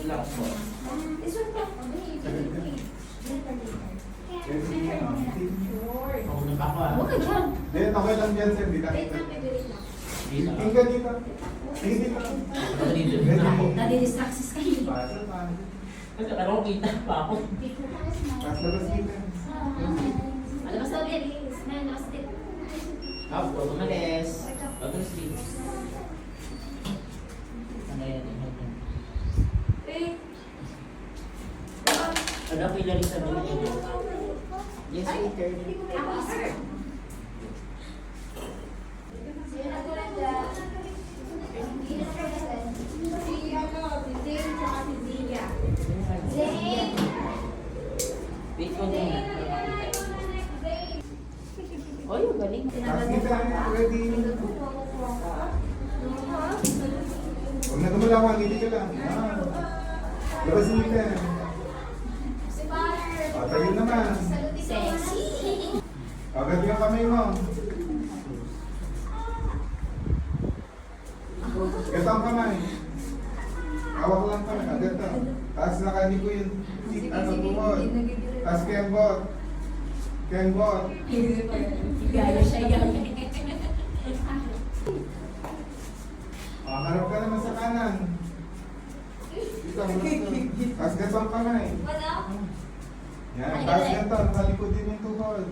lang po. Ako na pa ako. Huwag ka dyan. Then, okay lang dyan, sir. Di Wait nakita. lang, wait lang. Tingka dito. Tingka dito. Ready? Nadidistract si Sky. Pasok pa. Kasi parang kita pa ako. Pas labas dito. Malabas daw din. Smile, labas din. Up, huwag umalis. Huwag umalis dito. Ano yan? Ano ako ilalim sa mga ito? Yes, waiter. Ako, sir. Wait ko din. Oy, ang galing. Pas kita. Ready? Huwag na gumalaw. Hindi ka lang. Labas dito. Patayin naman. Sexy. Agad yung kamay mo. Ito ang kamay. Hawak lang kamay. Agad to. Taas na kanin ko yun. Ano bumod. Taas kembot. Kembot. Gaya siya yan. Harap ka naman sa kanan. Dito. Taas ganito ang kamay. Yan. Taas ganito. Nakalikod din yung tuhod.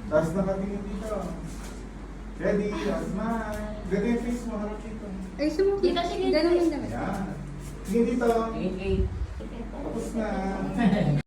Taas nakatingin dito. Ready? Smile. Ganito yung face mo. Harap dito. Ay, sumuko. Dito siya, Ganun yung damit. Yan. Tingin dito. Tingin kay. Tapos na.